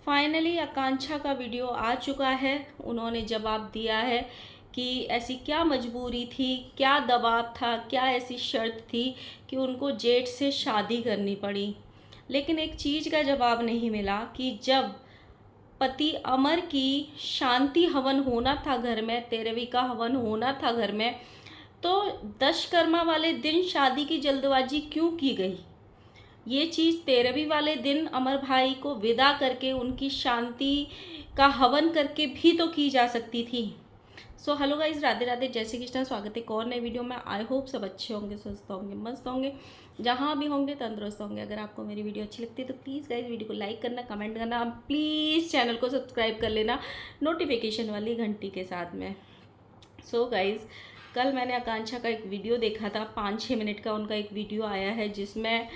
Finally आकांक्षा का video आ चुका है। उन्होंने जवाब दिया है कि ऐसी क्या मजबूरी थी, क्या दबाव था, क्या ऐसी शर्त थी कि उनको जेठ से शादी करनी पड़ी। लेकिन एक चीज़ का जवाब नहीं मिला कि जब पति अमर की शांति हवन होना था घर में, तेरहवीं का हवन होना था घर में, तो दशकर्मा वाले दिन शादी की जल्दबाजी क्यों की गई। ये चीज़ तेरहवीं वाले दिन अमर भाई को विदा करके उनकी शांति का हवन करके भी तो की जा सकती थी। So hello guys, Radhe Radhe, जय श्री कृष्ण। स्वागत है एक और नए वीडियो में। आई होप सब अच्छे होंगे, स्वस्थ होंगे, मस्त होंगे, जहाँ भी होंगे तंदुरुस्त होंगे। अगर आपको मेरी वीडियो अच्छी लगती है तो प्लीज़ गाइस वीडियो को लाइक करना, कमेंट करना, प्लीज़ चैनल को सब्सक्राइब कर लेना नोटिफिकेशन वाली घंटी के साथ में। सो गाइस, कल मैंने आकांक्षा का एक वीडियो देखा था, 5-6 मिनट का उनका एक वीडियो आया है जिसमें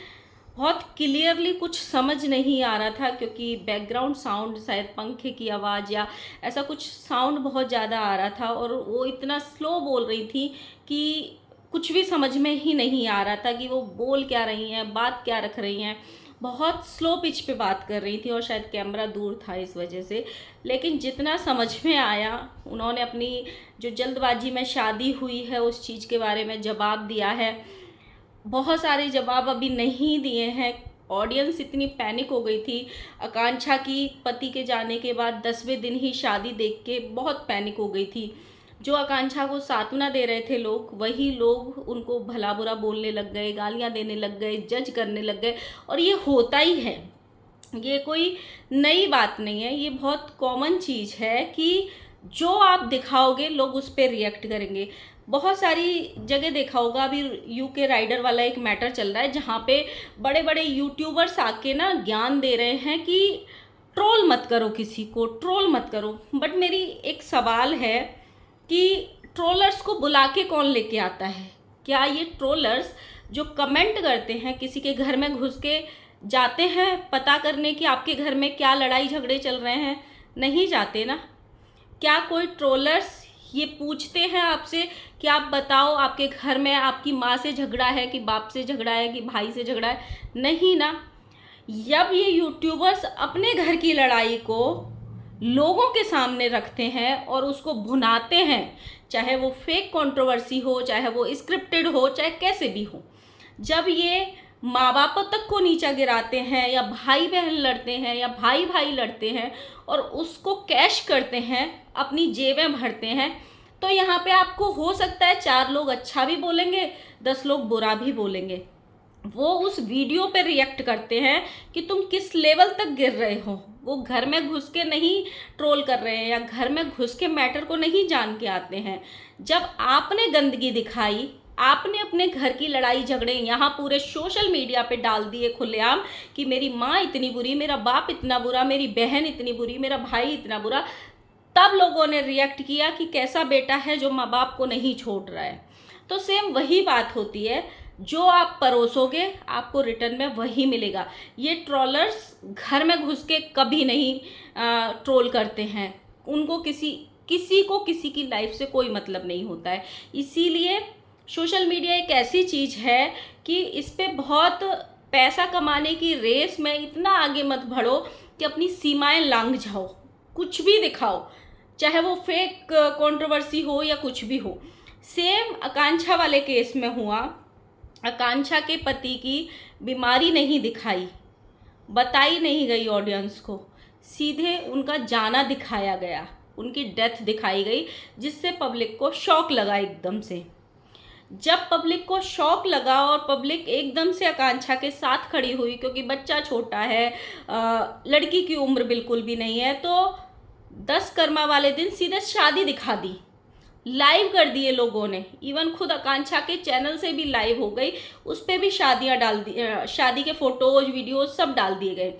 बहुत क्लियरली कुछ समझ नहीं आ रहा था, क्योंकि बैकग्राउंड साउंड शायद पंखे की आवाज़ या ऐसा कुछ साउंड बहुत ज़्यादा आ रहा था और वो इतना स्लो बोल रही थी कि कुछ भी समझ में ही नहीं आ रहा था कि वो बोल क्या रही हैं, बात क्या रख रही हैं। बहुत स्लो पिच पे बात कर रही थी और शायद कैमरा दूर था इस वजह से। लेकिन जितना समझ में आया, उन्होंने अपनी जो जल्दबाजी में शादी हुई है उस चीज़ के बारे में जवाब दिया है। बहुत सारे जवाब अभी नहीं दिए हैं। ऑडियंस इतनी पैनिक हो गई थी आकांक्षा की पति के जाने के बाद, 10वें दिन ही शादी देख के बहुत पैनिक हो गई थी। जो आकांक्षा को सांत्वना दे रहे थे लोग, वही लोग उनको भला बुरा बोलने लग गए, गालियां देने लग गए, जज करने लग गए। और ये होता ही है, ये कोई नई बात नहीं है, ये बहुत कॉमन चीज़ है कि जो आप दिखाओगे लोग उस पर रिएक्ट करेंगे। बहुत सारी जगह देखा होगा, अभी यूके राइडर वाला एक मैटर चल रहा है जहाँ पे बड़े बड़े यूट्यूबर्स आके ना ज्ञान दे रहे हैं कि ट्रोल मत करो, किसी को ट्रोल मत करो। बट मेरी एक सवाल है कि ट्रोलर्स को बुला के कौन लेके आता है? क्या ये ट्रोलर्स जो कमेंट करते हैं किसी के घर में घुस के जाते हैं पता करने कि आपके घर में क्या लड़ाई झगड़े चल रहे हैं? नहीं जाते ना। क्या कोई ट्रोलर्स ये पूछते हैं आपसे कि आप बताओ आपके घर में आपकी माँ से झगड़ा है कि बाप से झगड़ा है कि भाई से झगड़ा है? नहीं ना। जब ये यूट्यूबर्स अपने घर की लड़ाई को लोगों के सामने रखते हैं और उसको भुनाते हैं, चाहे वो फेक कंट्रोवर्सी हो, चाहे वो स्क्रिप्टेड हो, चाहे कैसे भी हो, जब ये माँ बापों तक को नीचा गिराते हैं या भाई बहन लड़ते हैं या भाई भाई लड़ते हैं और उसको कैश करते हैं, अपनी जेबें भरते हैं, तो यहाँ पे आपको हो सकता है 4 लोग अच्छा भी बोलेंगे, 10 लोग बुरा भी बोलेंगे। वो उस वीडियो पे रिएक्ट करते हैं कि तुम किस लेवल तक गिर रहे हो। वो घर में घुस के नहीं ट्रोल कर रहे हैं या घर में घुस के मैटर को नहीं जान के आते हैं। जब आपने गंदगी दिखाई, आपने अपने घर की लड़ाई झगड़े यहाँ पूरे सोशल मीडिया पे डाल दिए खुलेआम कि मेरी माँ इतनी बुरी, मेरा बाप इतना बुरा, मेरी बहन इतनी बुरी, मेरा भाई इतना बुरा, तब लोगों ने रिएक्ट किया कि कैसा बेटा है जो माँ बाप को नहीं छोड़ रहा है। तो सेम वही बात होती है, जो आप परोसोगे आपको रिटर्न में वही मिलेगा। ये ट्रोलर्स घर में घुस के कभी नहीं ट्रोल करते हैं। उनको किसी को किसी की लाइफ से कोई मतलब नहीं होता है। इसीलिए सोशल मीडिया एक ऐसी चीज़ है कि इस पे बहुत पैसा कमाने की रेस में इतना आगे मत बढ़ो कि अपनी सीमाएं लांघ जाओ, कुछ भी दिखाओ, चाहे वो फेक कंट्रोवर्सी हो या कुछ भी हो। सेम आकांक्षा वाले केस में हुआ। आकांक्षा के पति की बीमारी नहीं दिखाई, बताई नहीं गई ऑडियंस को, सीधे उनका जाना दिखाया गया, उनकी डेथ दिखाई गई, जिससे पब्लिक को शॉक लगा एकदम से। जब पब्लिक को शॉक लगा और पब्लिक एकदम से आकांक्षा के साथ खड़ी हुई, क्योंकि बच्चा छोटा है, लड़की की उम्र बिल्कुल भी नहीं है, तो 10 कर्मा वाले दिन सीधे शादी दिखा दी, लाइव कर दिए लोगों ने। इवन खुद आकांक्षा के चैनल से भी लाइव हो गई, उस पर भी शादियां डाल दी, शादी के फोटोज वीडियोज सब डाल दिए गए।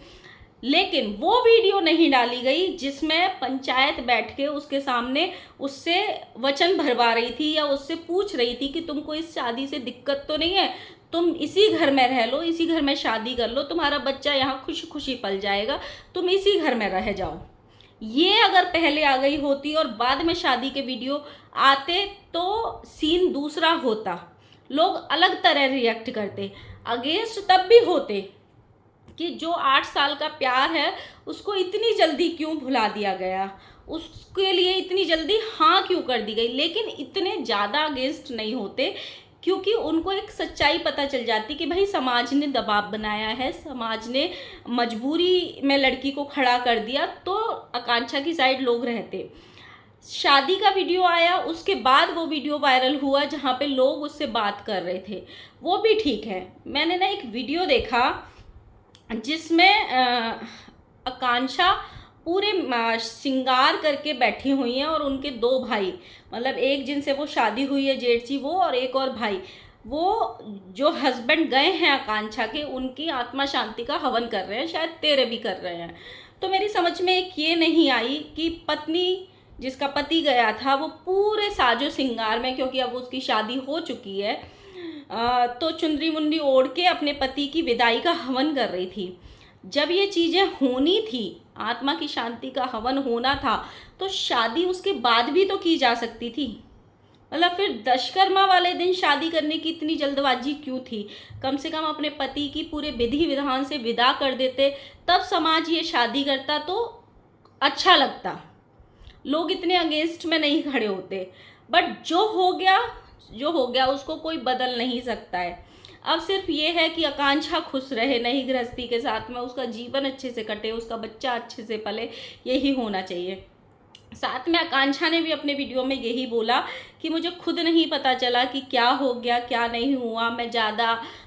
लेकिन वो वीडियो नहीं डाली गई जिसमें पंचायत बैठ के उसके सामने उससे वचन भरवा रही थी या उससे पूछ रही थी कि तुमको इस शादी से दिक्कत तो नहीं है, तुम इसी घर में रह लो, इसी घर में शादी कर लो, तुम्हारा बच्चा यहाँ खुशी खुशी पल जाएगा, तुम इसी घर में रह जाओ। ये अगर पहले आ गई होती और बाद में शादी के वीडियो आते तो सीन दूसरा होता, लोग अलग तरह रिएक्ट करते, अगेंस्ट तब भी होते कि जो 8 साल का प्यार है उसको इतनी जल्दी क्यों भुला दिया गया, उसके लिए इतनी जल्दी हाँ क्यों कर दी गई। लेकिन इतने ज़्यादा अगेंस्ट नहीं होते, क्योंकि उनको एक सच्चाई पता चल जाती कि भाई समाज ने दबाव बनाया है, समाज ने मजबूरी में लड़की को खड़ा कर दिया, तो आकांक्षा की साइड लोग रहते। शादी का वीडियो आया, उसके बाद वो वीडियो वायरल हुआ जहाँ पे लोग उससे बात कर रहे थे, वो भी ठीक है। मैंने ना एक वीडियो देखा जिसमें आकांक्षा पूरे श्रृंगार करके बैठी हुई हैं और उनके 2 भाई, मतलब एक जिनसे वो शादी हुई है जेठ जी, वो और एक और भाई, वो जो हस्बैंड गए हैं आकांक्षा के, उनकी आत्मा शांति का हवन कर रहे हैं, शायद तेरे भी कर रहे हैं। तो मेरी समझ में एक ये नहीं आई कि पत्नी, जिसका पति गया था, वो पूरे साजो श्रृंगार में, क्योंकि अब उसकी शादी हो चुकी है, तो चुनरी मुंडी ओढ़ के अपने पति की विदाई का हवन कर रही थी। जब ये चीज़ें होनी थी, आत्मा की शांति का हवन होना था, तो शादी उसके बाद भी तो की जा सकती थी। मतलब फिर दशकर्मा वाले दिन शादी करने की इतनी जल्दबाजी क्यों थी? कम से कम अपने पति की पूरे विधि विधान से विदा कर देते, तब समाज ये शादी करता तो अच्छा लगता, लोग इतने अगेंस्ट में नहीं खड़े होते। बट जो हो गया उसको कोई बदल नहीं सकता है। अब सिर्फ ये है कि आकांक्षा खुश रहे नई गृहस्थी के साथ में, उसका जीवन अच्छे से कटे, उसका बच्चा अच्छे से पले, यही होना चाहिए। साथ में आकांक्षा ने भी अपने वीडियो में यही बोला कि मुझे खुद नहीं पता चला कि क्या हो गया क्या नहीं हुआ,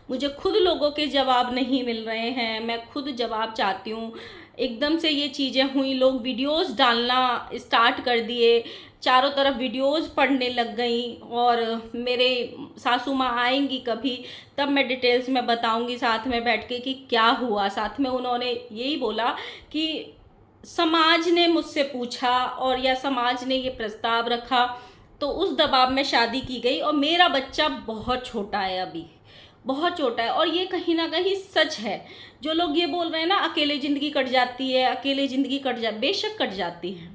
मुझे खुद लोगों के जवाब नहीं मिल रहे हैं, मैं खुद जवाब चाहती हूँ। एकदम से ये चीज़ें हुई, लोग वीडियोस डालना स्टार्ट कर दिए, चारों तरफ वीडियोस पढ़ने लग गई, और मेरे सासू माँ आएंगी कभी तब मैं डिटेल्स में बताऊंगी साथ में बैठ के कि क्या हुआ। साथ में उन्होंने यही बोला कि समाज ने मुझसे पूछा और या समाज ने ये प्रस्ताव रखा, तो उस दबाव में शादी की गई, और मेरा बच्चा बहुत छोटा है, अभी बहुत छोटा है। और ये कहीं ना कहीं सच है। जो लोग ये बोल रहे हैं ना अकेले ज़िंदगी कट जाती है, अकेले ज़िंदगी कट जा, बेशक कट जाती है,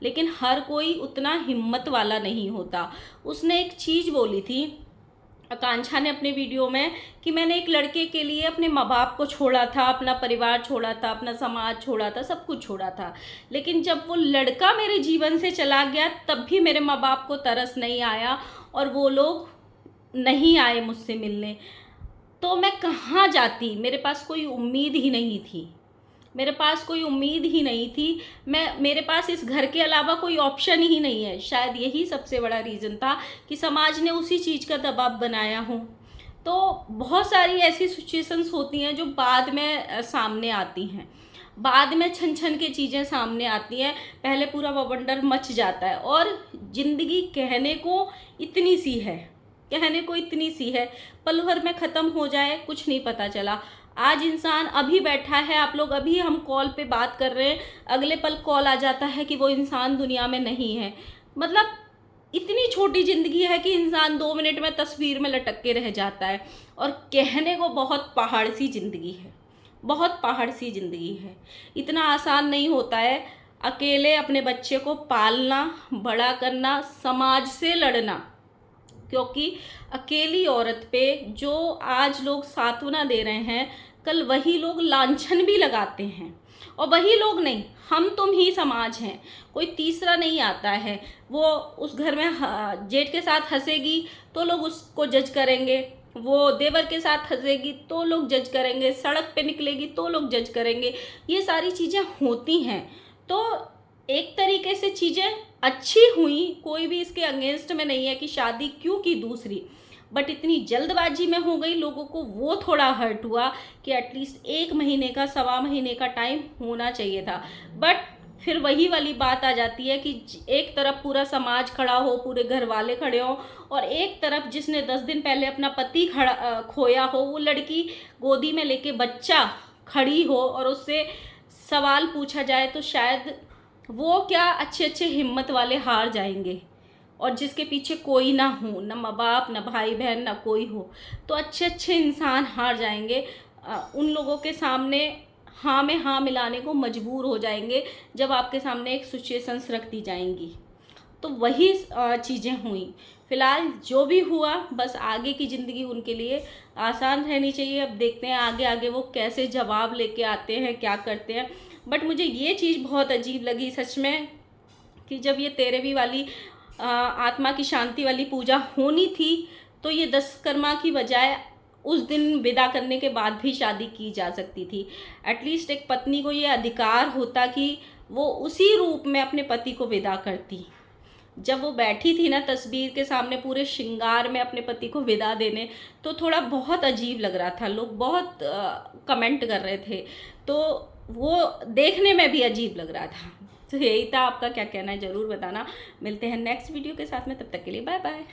लेकिन हर कोई उतना हिम्मत वाला नहीं होता। उसने एक चीज़ बोली थी आकांक्षा ने अपने वीडियो में कि मैंने एक लड़के के लिए अपने माँ बाप को छोड़ा था, अपना परिवार छोड़ा था, अपना समाज छोड़ा था, सब कुछ छोड़ा था, लेकिन जब वो लड़का मेरे जीवन से चला गया तब भी मेरे माँ बाप को तरस नहीं आया और वो लोग नहीं आए मुझसे मिलने। तो मैं कहाँ जाती, मेरे पास कोई उम्मीद ही नहीं थी, मेरे पास कोई उम्मीद ही नहीं थी। मेरे पास इस घर के अलावा कोई ऑप्शन ही नहीं है। शायद यही सबसे बड़ा रीज़न था कि समाज ने उसी चीज़ का दबाव बनाया हो। तो बहुत सारी ऐसी सिचुएशंस होती हैं जो बाद में सामने आती हैं, बाद में छन छन के चीज़ें सामने आती हैं, पहले पूरा बवंडर मच जाता है। और ज़िंदगी कहने को इतनी सी है, कहने को इतनी सी है, पल भर में ख़त्म हो जाए, कुछ नहीं पता चला। आज इंसान अभी बैठा है, आप लोग अभी हम कॉल पे बात कर रहे हैं, अगले पल कॉल आ जाता है कि वो इंसान दुनिया में नहीं है। मतलब इतनी छोटी ज़िंदगी है कि इंसान 2 मिनट में तस्वीर में लटक के रह जाता है। और कहने को बहुत पहाड़ सी ज़िंदगी है, बहुत पहाड़ सी ज़िंदगी है। इतना आसान नहीं होता है अकेले अपने बच्चे को पालना, बड़ा करना, समाज से लड़ना। क्योंकि अकेली औरत पे जो आज लोग सांत्वना दे रहे हैं, कल वही लोग लांछन भी लगाते हैं। और वही लोग नहीं, हम तुम ही समाज हैं, कोई तीसरा नहीं आता है। वो उस घर में जेठ के साथ हंसेगी तो लोग उसको जज करेंगे, वो देवर के साथ हंसेगी तो लोग जज करेंगे, सड़क पे निकलेगी तो लोग जज करेंगे। ये सारी चीज़ें होती हैं। तो एक तरीके से चीज़ें अच्छी हुई, कोई भी इसके अगेंस्ट में नहीं है कि शादी क्यों की दूसरी, बट इतनी जल्दबाजी में हो गई, लोगों को वो थोड़ा हर्ट हुआ कि एटलीस्ट 1 महीने का, 1.25 महीने का टाइम होना चाहिए था। बट फिर वही वाली बात आ जाती है कि एक तरफ पूरा समाज खड़ा हो, पूरे घर वाले खड़े हों, और एक तरफ जिसने 10 दिन पहले अपना पति खोया हो, वो लड़की गोदी में लेके बच्चा खड़ी हो और उससे सवाल पूछा जाए तो शायद वो क्या अच्छे अच्छे हिम्मत वाले हार जाएंगे। और जिसके पीछे कोई ना हो, ना माँ बाप, ना भाई बहन, ना कोई हो, तो अच्छे अच्छे इंसान हार जाएंगे। उन लोगों के सामने हाँ में हाँ मिलाने को मजबूर हो जाएंगे जब आपके सामने एक सिचुएशंस रख दी जाएंगी। तो वही चीज़ें हुई। फ़िलहाल जो भी हुआ, बस आगे की ज़िंदगी उनके लिए आसान रहनी चाहिए। अब देखते हैं आगे आगे वो कैसे जवाब लेके आते हैं, क्या करते हैं। बट मुझे ये चीज़ बहुत अजीब लगी सच में, कि जब ये 13वीं वाली आत्मा की शांति वाली पूजा होनी थी, तो ये दशकर्मा की बजाय उस दिन विदा करने के बाद भी शादी की जा सकती थी। एटलीस्ट एक पत्नी को ये अधिकार होता कि वो उसी रूप में अपने पति को विदा करती। जब वो बैठी थी ना तस्वीर के सामने पूरे श्रृंगार में अपने पति को विदा देने, तो थोड़ा बहुत अजीब लग रहा था। लोग बहुत कमेंट कर रहे थे, तो वो देखने में भी अजीब लग रहा था। तो यही था, आपका क्या कहना है ज़रूर बताना। मिलते हैं नेक्स्ट वीडियो के साथ में, तब तक के लिए बाय बाय।